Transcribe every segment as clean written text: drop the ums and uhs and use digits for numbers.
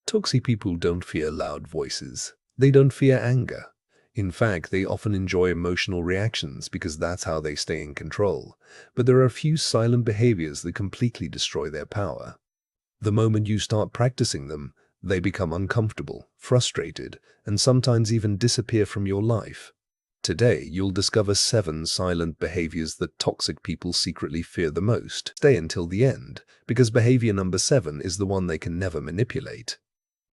Toxic people don't fear loud voices. They don't fear anger. In fact, they often enjoy emotional reactions because that's how they stay in control. But there are a few silent behaviors that completely destroy their power. The moment you start practicing them, they become uncomfortable, frustrated, and sometimes even disappear from your life. Today, you'll discover 7 silent behaviors that toxic people secretly fear the most. Stay until the end, because behavior number 7 is the one they can never manipulate.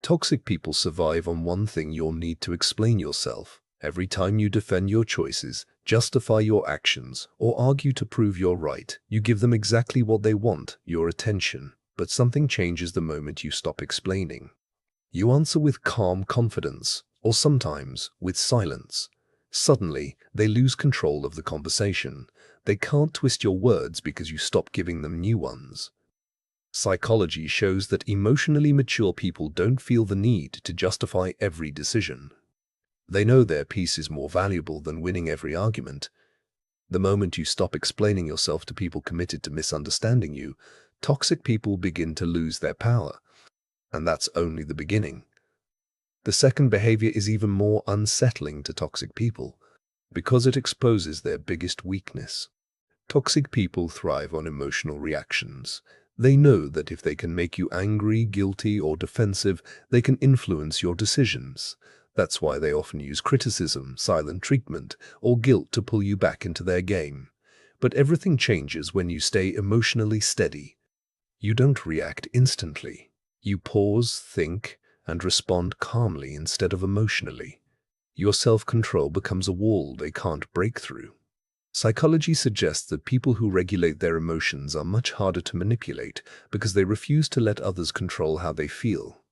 Toxic people survive on one thing: you'll need to explain yourself. Every time you defend your choices, justify your actions, or argue to prove you're right, you give them exactly what they want: your attention. But something changes the moment you stop explaining. You answer with calm confidence, or sometimes with silence. Suddenly, they lose control of the conversation. They can't twist your words because you stop giving them new ones. Psychology shows that emotionally mature people don't feel the need to justify every decision. They know their peace is more valuable than winning every argument. The moment you stop explaining yourself to people committed to misunderstanding you, toxic people begin to lose their power. And that's only the beginning. The second behavior is even more unsettling to toxic people because it exposes their biggest weakness. Toxic people thrive on emotional reactions. They know that if they can make you angry, guilty, or defensive, they can influence your decisions. That's why they often use criticism, silent treatment, or guilt to pull you back into their game. But everything changes when you stay emotionally steady. You don't react instantly. You pause, think, and respond calmly instead of emotionally. Your self-control becomes a wall they can't break through. Psychology suggests that people who regulate their emotions are much harder to manipulate because they refuse to let others control how they feel.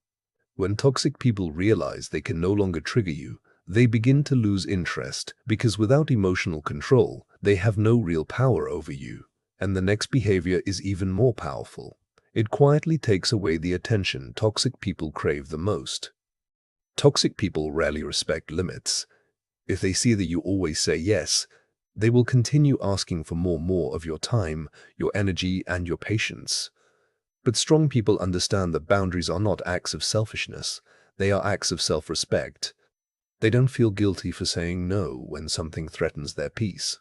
When toxic people realize they can no longer trigger you, they begin to lose interest because without emotional control, they have no real power over you. And the next behavior is even more powerful. It quietly takes away the attention toxic people crave the most. Toxic people rarely respect limits. If they see that you always say yes, they will continue asking for more of your time, your energy, and your patience. But strong people understand that boundaries are not acts of selfishness. They are acts of self-respect. They don't feel guilty for saying no when something threatens their peace.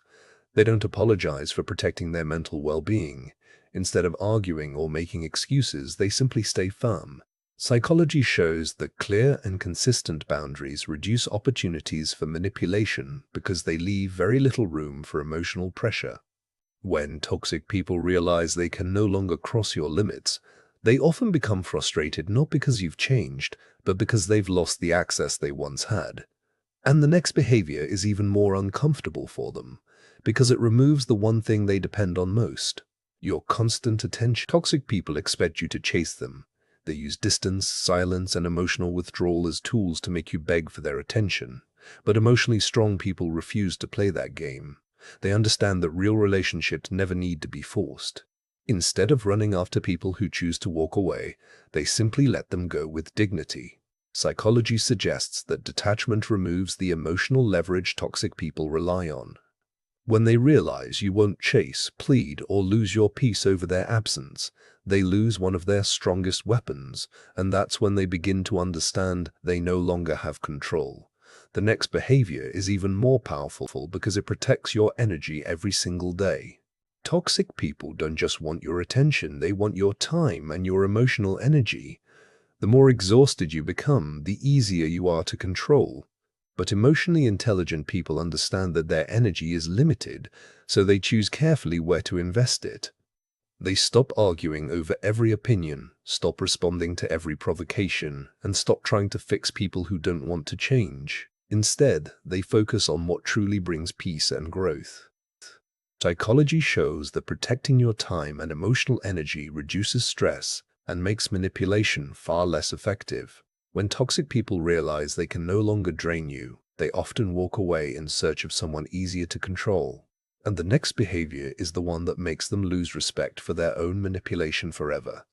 They don't apologize for protecting their mental well-being. Instead of arguing or making excuses, they simply stay firm. Psychology shows that clear and consistent boundaries reduce opportunities for manipulation because they leave very little room for emotional pressure. When toxic people realize they can no longer cross your limits, they often become frustrated not because you've changed, but because they've lost the access they once had. And the next behavior is even more uncomfortable for them, because it removes the one thing they depend on most: your constant attention. Toxic people expect you to chase them. They use distance, silence, and emotional withdrawal as tools to make you beg for their attention. But emotionally strong people refuse to play that game. They understand that real relationships never need to be forced. Instead of running after people who choose to walk away, they simply let them go with dignity. Psychology suggests that detachment removes the emotional leverage toxic people rely on. When they realize you won't chase, plead, or lose your peace over their absence, they lose one of their strongest weapons, and that's when they begin to understand they no longer have control. The next behavior is even more powerful because it protects your energy every single day. Toxic people don't just want your attention, they want your time and your emotional energy. The more exhausted you become, the easier you are to control. But emotionally intelligent people understand that their energy is limited, so they choose carefully where to invest it. They stop arguing over every opinion, stop responding to every provocation, and stop trying to fix people who don't want to change. Instead, they focus on what truly brings peace and growth. Psychology shows that protecting your time and emotional energy reduces stress and makes manipulation far less effective. When toxic people realize they can no longer drain you, they often walk away in search of someone easier to control. And the next behavior is the one that makes them lose respect for their own manipulation forever.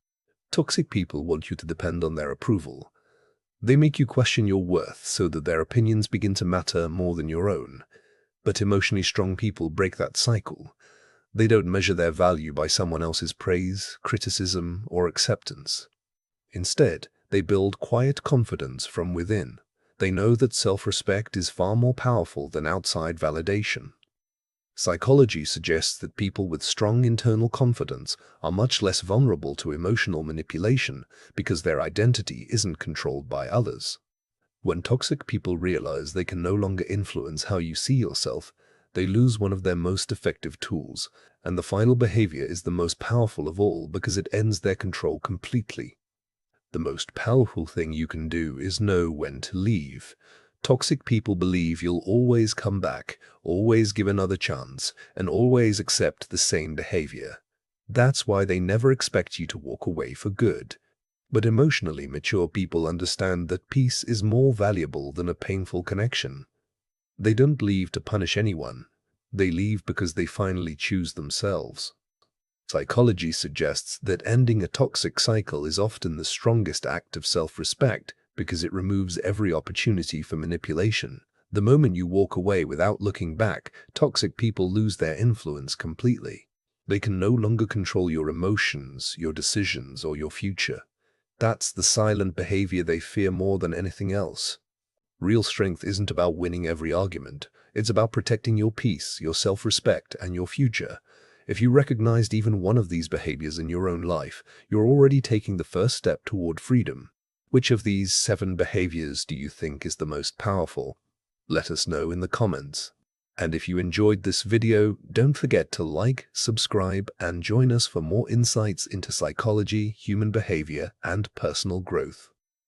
Toxic people want you to depend on their approval. They make you question your worth so that their opinions begin to matter more than your own. But emotionally strong people break that cycle. They don't measure their value by someone else's praise, criticism, or acceptance. Instead, They build quiet confidence from within. They know that self-respect is far more powerful than outside validation. Psychology suggests that people with strong internal confidence are much less vulnerable to emotional manipulation because their identity isn't controlled by others. When toxic people realize they can no longer influence how you see yourself, they lose one of their most effective tools, and the final behavior is the most powerful of all because it ends their control completely. The most powerful thing you can do is know when to leave. Toxic people believe you'll always come back, always give another chance, and always accept the same behavior. That's why they never expect you to walk away for good. But emotionally mature people understand that peace is more valuable than a painful connection. They don't leave to punish anyone. They leave because they finally choose themselves. Psychology suggests that ending a toxic cycle is often the strongest act of self-respect because it removes every opportunity for manipulation. The moment you walk away without looking back, toxic people lose their influence completely. They can no longer control your emotions, your decisions, or your future. That's the silent behavior they fear more than anything else. Real strength isn't about winning every argument. It's about protecting your peace, your self-respect, and your future. If you recognized even one of these behaviors in your own life, you're already taking the first step toward freedom. Which of these 7 behaviors do you think is the most powerful? Let us know in the comments. And if you enjoyed this video, don't forget to like, subscribe, and join us for more insights into psychology, human behavior, and personal growth.